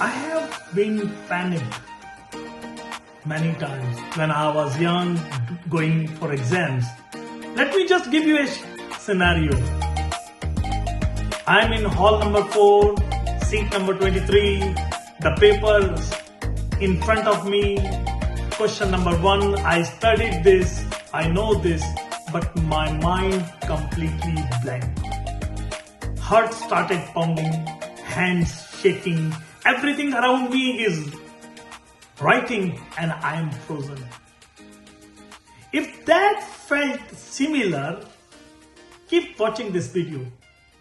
I have been panicked many times when I was young going for exams. Let me just give you a scenario. I'm in hall number 4, seat number 23, the papers in front of me, question number 1, I studied this, I know this, but my mind completely blank. Heart started pounding, hands shaking, everything around me is writing and I am frozen. If that felt similar, keep watching this video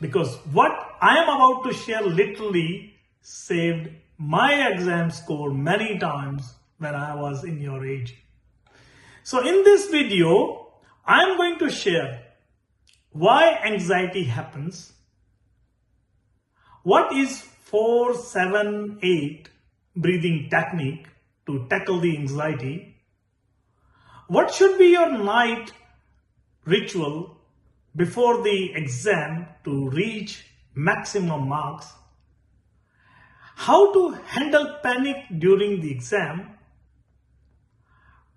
because what I am about to share literally saved my exam score many times when I was in your age. So in this video, I am going to share why anxiety happens, what is 4-7-8 breathing technique to tackle the anxiety, what should be your night ritual before the exam to reach maximum marks, how to handle panic during the exam,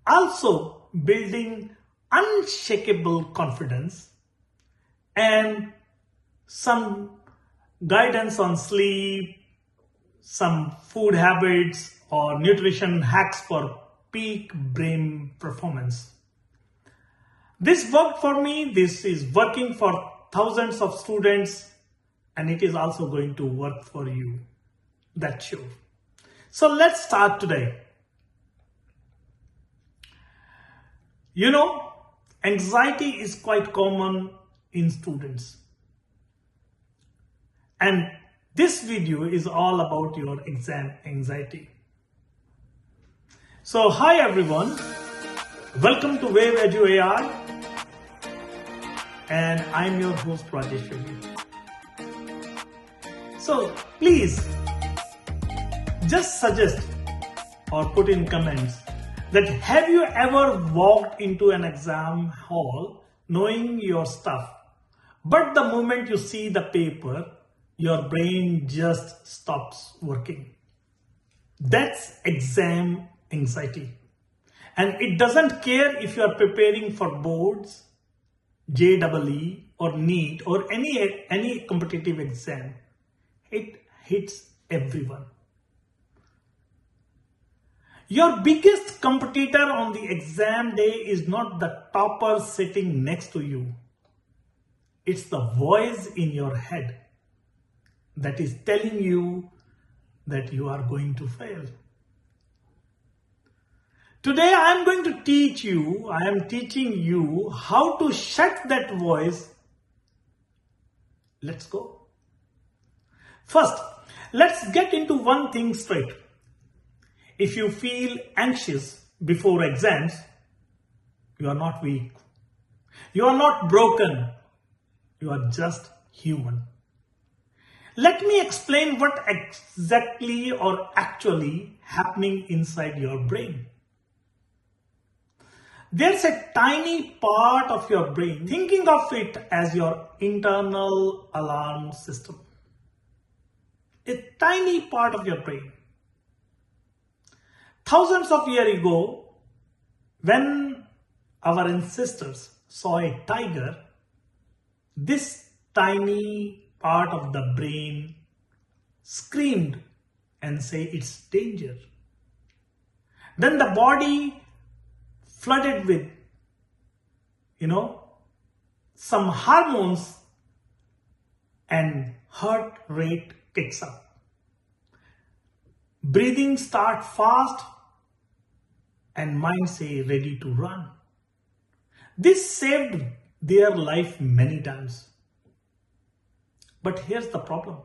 also building unshakable confidence, and some guidance on sleep, some food habits or nutrition hacks for peak brain performance. This worked for me, this is working for thousands of students, and it is also going to work for you. That's sure. So let's start today. You know, anxiety is quite common in students. And this video is all about your exam anxiety. So hi everyone, welcome to Wave Edu AI, and I'm your host Rajesh Reddy. So please just suggest or put in comments that have you ever walked into an exam hall knowing your stuff, but the moment you see the paper, your brain just stops working. That's exam anxiety. And it doesn't care if you are preparing for boards, JEE or NEET or any competitive exam. It hits everyone. Your biggest competitor on the exam day is not the topper sitting next to you. It's the voice in your head that is telling you that you are going to fail. Today I am going to teach you, I am teaching you how to shut that voice. Let's go. First, let's get into one thing straight. If you feel anxious before exams, you are not weak. You are not broken. You are just human. Let me explain what exactly or actually happening inside your brain. There's a tiny part of your brain, thinking of it as your internal alarm system. A tiny part of your brain. Thousands of years ago, when our ancestors saw a tiger, this tiny part of the brain screamed and said it's danger. Then the body flooded with, some hormones and heart rate kicks up. Breathing starts fast and mind say ready to run. This saved their life many times. But here's the problem.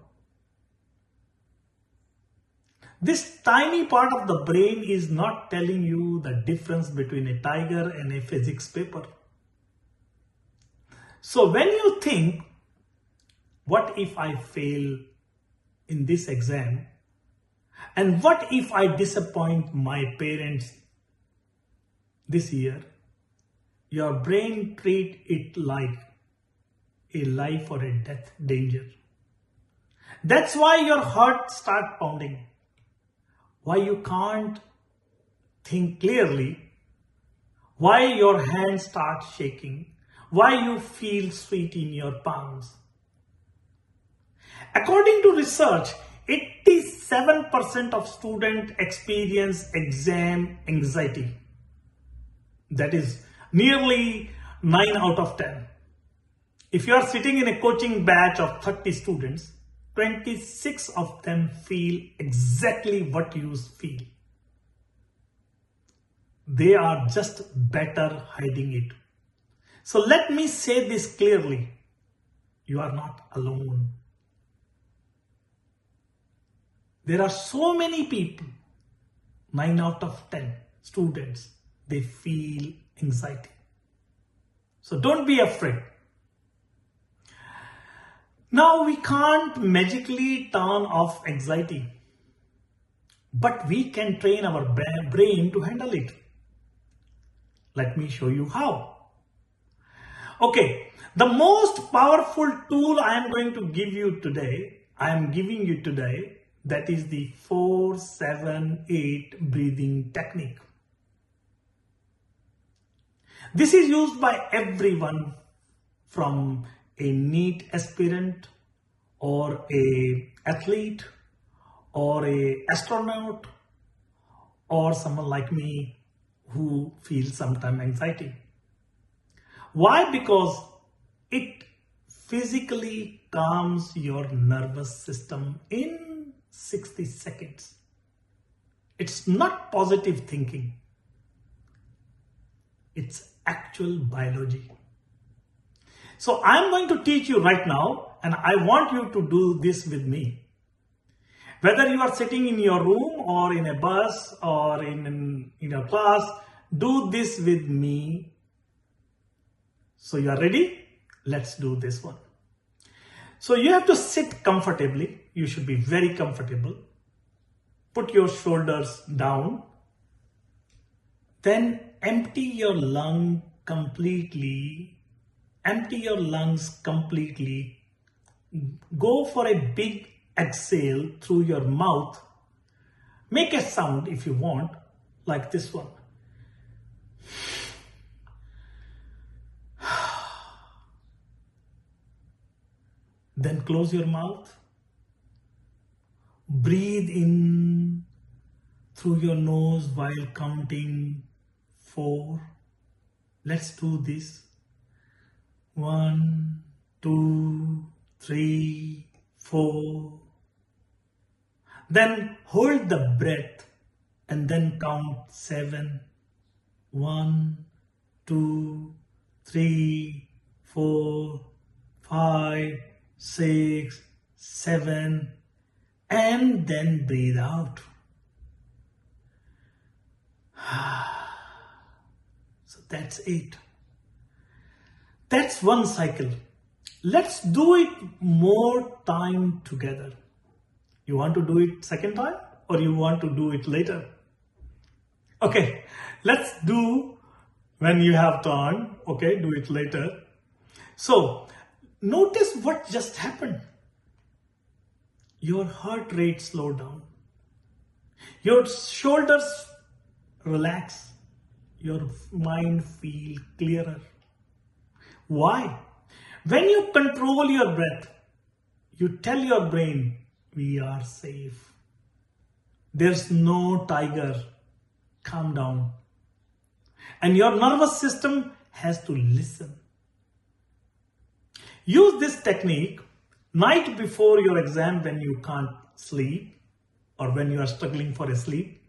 This tiny part of the brain is not telling you the difference between a tiger and a physics paper. So when you think, what if I fail in this exam? And what if I disappoint my parents this year? Your brain treats it like a life or a death danger. That's why your heart starts pounding. why you can't think clearly, why your hands start shaking, why you feel sweat in your palms. According to research, 87% of students experience exam anxiety. That is nearly 9 out of 10. If you are sitting in a coaching batch of 30 students, 26 of them feel exactly what you feel. They are just better hiding it. So let me say this clearly. You are not alone. There are so many people, 9 out of 10 students, they feel anxiety. So don't be afraid. Now we can't magically turn off anxiety, but we can train our brain to handle it. Let me show you how. Okay, the most powerful tool I am going to give you today, that is the 4-7-8 breathing technique. This is used by everyone from a NEET aspirant or a athlete or a astronaut or someone like me who feels sometimes anxiety. Why? Because it physically calms your nervous system in 60 seconds. It's not positive thinking. It's actual biology. So I'm going to teach you right now, and I want you to do this with me. Whether you are sitting in your room or in a bus or in your class, do this with me. So you are ready? Let's do this one. So you have to sit comfortably. You should be very comfortable. Put your shoulders down. Then empty your lungs completely. Go for a big exhale through your mouth. Make a sound if you want, like this one. Then close your mouth. Breathe in through your nose while counting 4. Let's do this. 1, 2, 3, 4. Then hold the breath and then count 7. 1, 2, 3, 4, 5, 6, 7, and then breathe out. So that's it. That's one cycle. Let's do it more time together. You want to do it second time or you want to do it later? Okay, let's do when you have time. Okay, do it later. So notice what just happened. Your heart rate slowed down. Your shoulders relax. Your mind feels clearer. Why? When you control your breath, you tell your brain, we are safe. There's no tiger. Calm down. And your nervous system has to listen. Use this technique night before your exam when you can't sleep or when you are struggling for a sleep,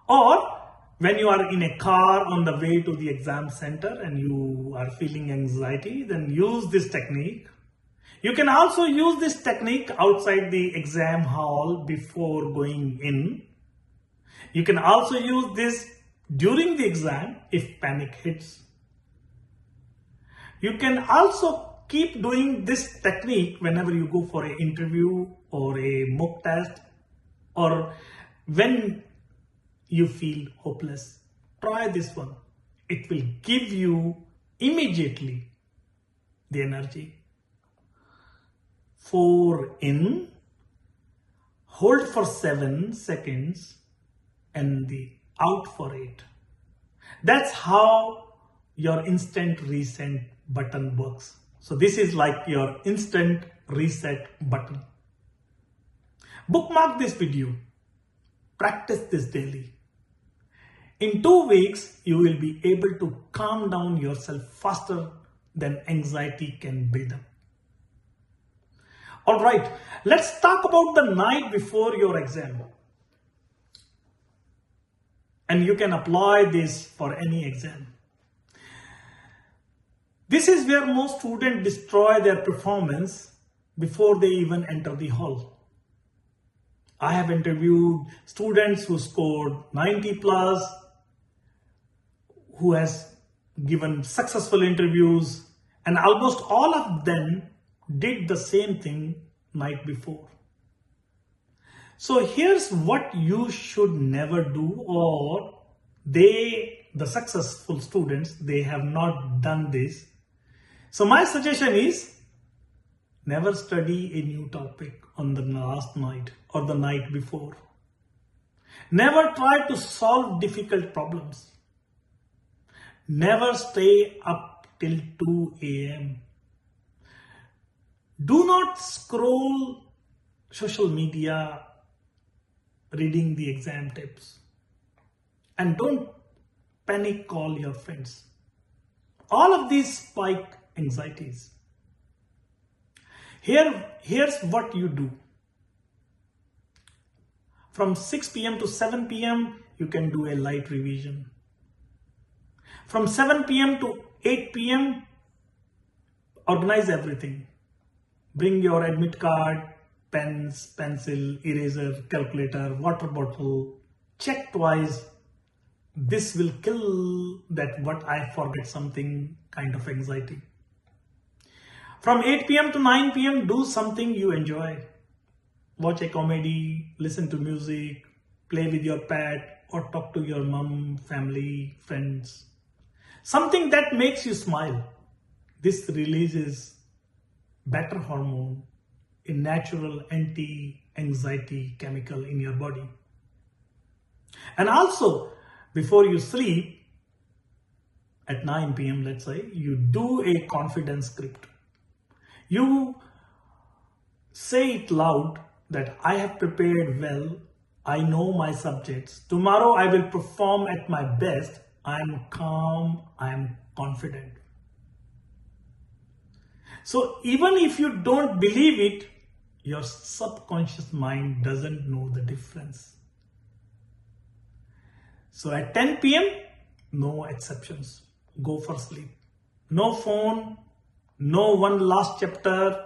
or when you are in a car on the way to the exam center and you are feeling anxiety, then use this technique. You can also use this technique outside the exam hall before going in. You can also use this during the exam if panic hits. You can also keep doing this technique whenever you go for an interview or a mock test or when you feel hopeless. Try this one. It will give you immediately the energy. 4 in, hold for 7 seconds, and the out for 8. That's how your instant reset button works. So this is like your instant reset button. Bookmark this video. Practice this daily. In 2 weeks, you will be able to calm down yourself faster than anxiety can build up. Alright, let's talk about the night before your exam. And you can apply this for any exam. This is where most students destroy their performance before they even enter the hall. I have interviewed students who scored 90 plus, who has given successful interviews, and almost all of them did the same thing night before. So here's what you should never do, or the successful students, they have not done this. So my suggestion is never study a new topic on the last night or the night before. Never try to solve difficult problems. Never stay up till 2 a.m. Do not scroll social media reading the exam tips. And don't panic call your friends. All of these spike anxieties. Here's what you do. From 6 p.m. to 7 p.m. you can do a light revision. From 7 p.m. to 8 p.m. organize everything. Bring your admit card, pens, pencil, eraser, calculator, water bottle. Check twice. This will kill that what I forget something kind of anxiety. From 8 p.m. to 9 p.m. do something you enjoy. Watch a comedy, listen to music, play with your pet, or talk to your mom, family, friends. Something that makes you smile. This releases better hormone, a natural anti-anxiety chemical in your body. And also, before you sleep, at 9 p.m. let's say, you do a confidence script. You say it loud that I have prepared well, I know my subjects. Tomorrow I will perform at my best. I am calm, I am confident. So even if you don't believe it, your subconscious mind doesn't know the difference. So at 10 p.m., no exceptions. Go for sleep. No phone, no one last chapter,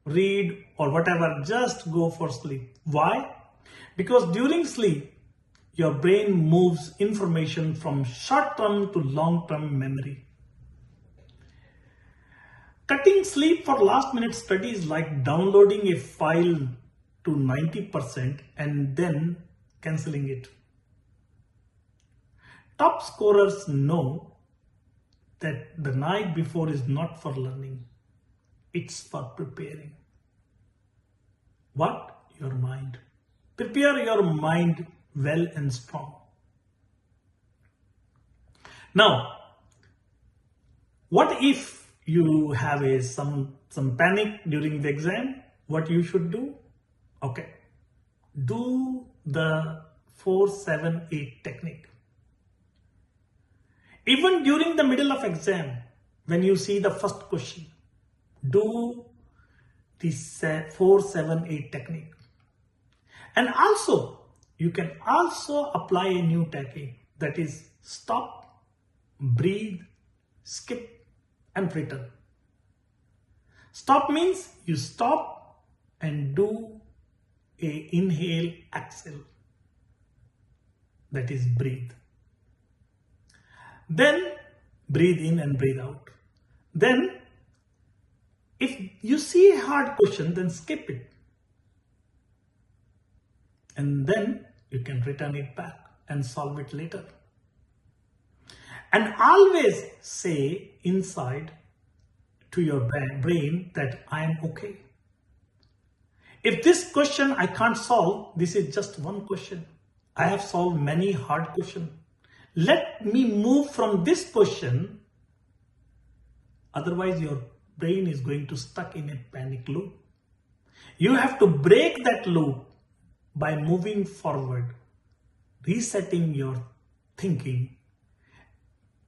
read or whatever, just go for sleep. Why? Because during sleep, your brain moves information from short-term to long-term memory. Cutting sleep for last-minute study is like downloading a file to 90% and then cancelling it. Top scorers know that the night before is not for learning, it's for preparing. What? Your mind. Prepare your mind well and strong. Now, what if you have some panic during the exam? What you should do? Okay, do the 4-7-8 technique. Even during the middle of exam, when you see the first question, do the 4-7-8 technique. And also, you can also apply a new technique, that is stop, breathe, skip and return. Stop means you stop and do a inhale, exhale, that is breathe. Then breathe in and breathe out. Then if you see a hard question, then skip it. And then you can return it back and solve it later. And always say inside to your brain that I am okay. If this question I can't solve, this is just one question. I have solved many hard questions. Let me move from this question. Otherwise, your brain is going to stuck in a panic loop. You have to break that loop by moving forward, resetting your thinking.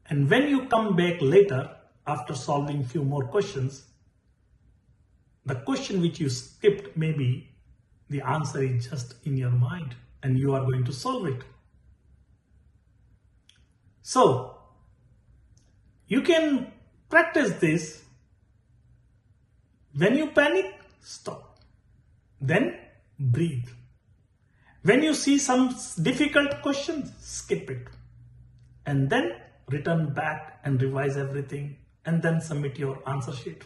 And when you come back later, after solving few more questions, the question which you skipped, maybe the answer is just in your mind and you are going to solve it. So, you can practice this. When you panic, stop. Then breathe. When you see some difficult questions, skip it. And then return back and revise everything and then submit your answer sheet.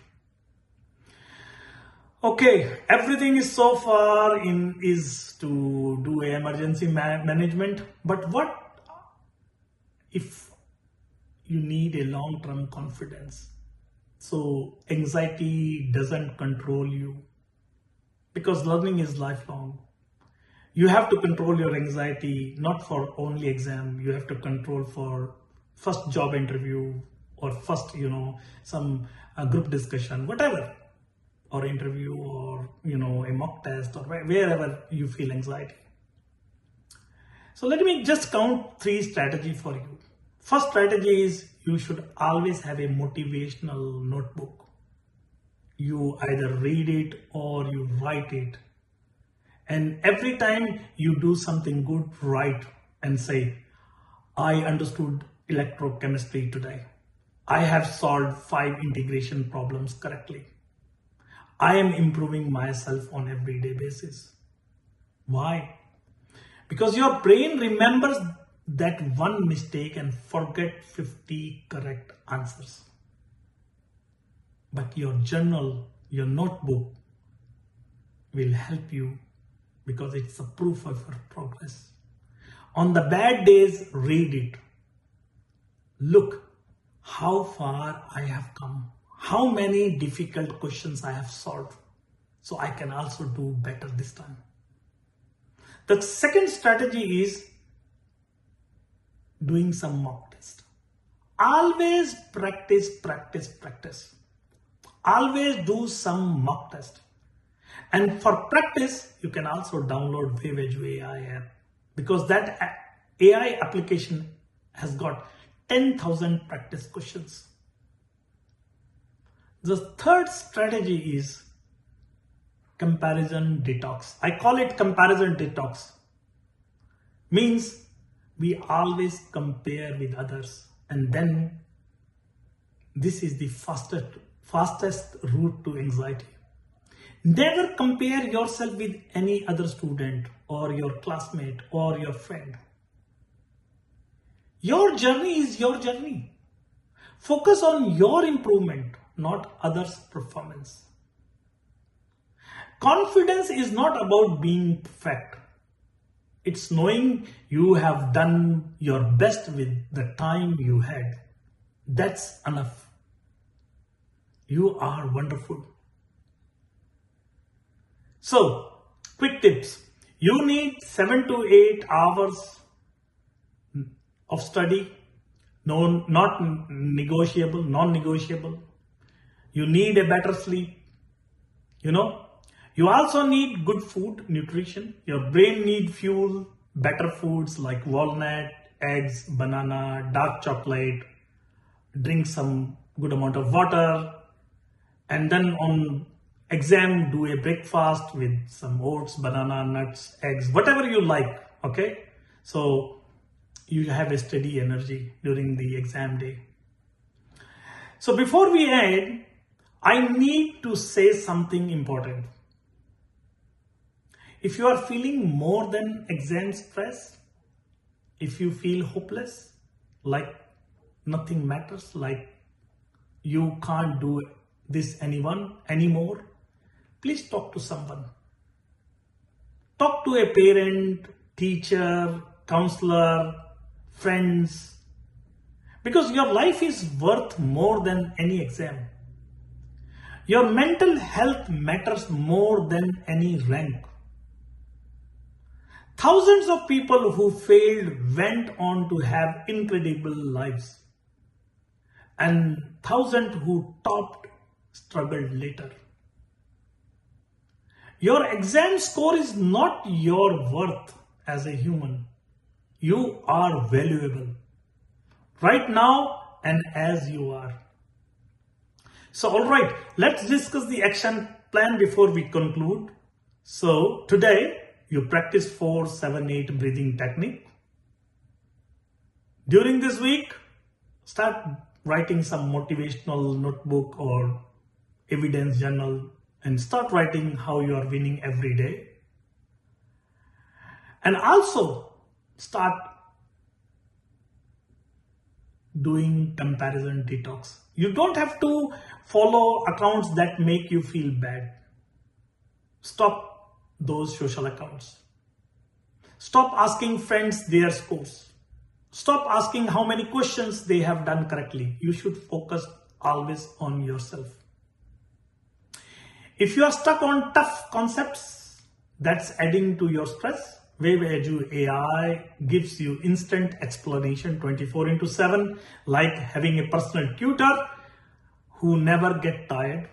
Okay, everything is so far is to do emergency management, but what if you need a long-term confidence? So anxiety doesn't control you, because learning is lifelong. You have to control your anxiety, not for only exam. You have to control for first job interview or first, some group discussion, whatever. Or interview, or a mock test, or wherever you feel anxiety. So let me just count 3 strategies for you. First strategy is you should always have a motivational notebook. You either read it or you write it. And every time you do something good, write and say, I understood electrochemistry today. I have solved 5 integration problems correctly. I am improving myself on everyday basis. Why? Because your brain remembers that one mistake and forget 50 correct answers. But your journal, your notebook will help you because it's a proof of your progress. On the bad days, read it. Look how far I have come. How many difficult questions I have solved, so I can also do better this time. The second strategy is doing some mock test. Always practice. Always do some mock test. And for practice, you can also download Wellbeing AI app, because that AI application has got 10,000 practice questions. The third strategy is comparison detox. I call it comparison detox. Means we always compare with others, and then this is the fastest route to anxiety. Never compare yourself with any other student or your classmate or your friend. Your journey is your journey. Focus on your improvement, not others' performance. Confidence is not about being perfect. It's knowing you have done your best with the time you had. That's enough. You are wonderful. So, quick tips. You need 7 to 8 hours of study. No, not negotiable, non-negotiable. You need a better sleep. You also need good food, nutrition. Your brain needs fuel, better foods like walnut, eggs, banana, dark chocolate. Drink some good amount of water. And then on exam, do a breakfast with some oats, banana, nuts, eggs, whatever you like. Okay. So you have a steady energy during the exam day. So before we end, I need to say something important. If you are feeling more than exam stress, if you feel hopeless, like nothing matters, like you can't do this anymore, please talk to someone. Talk to a parent, teacher, counselor, friends, because your life is worth more than any exam. Your mental health matters more than any rank. Thousands of people who failed went on to have incredible lives, and thousands who topped struggled later. Your exam score is not your worth as a human. You are valuable right now and as you are. So, alright, let's discuss the action plan before we conclude. So, today you practice 4-7-8 breathing technique. During this week, start writing some motivational notebook or evidence journal and start writing how you are winning every day. And also start doing comparison detox. You don't have to follow accounts that make you feel bad. Stop those social accounts. Stop asking friends their scores. Stop asking how many questions they have done correctly. You should focus always on yourself. If you are stuck on tough concepts, that's adding to your stress. WebEdu AI gives you instant explanation 24/7, like having a personal tutor who never get tired.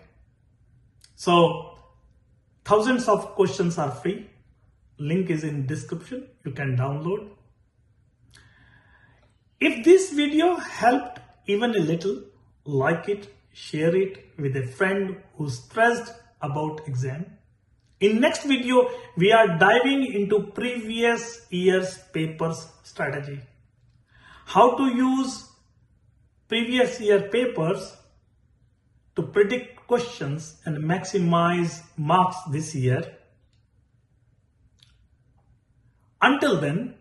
So, thousands of questions are free. Link is in description. You can download. If this video helped even a little, like it, share it with a friend who's stressed about exam. In next video, we are diving into previous year's papers strategy. How to use previous year papers to predict questions and maximize marks this year. Until then,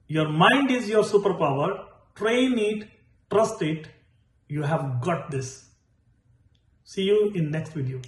your mind is your superpower. Train it, trust it. You have got this. See you in next video.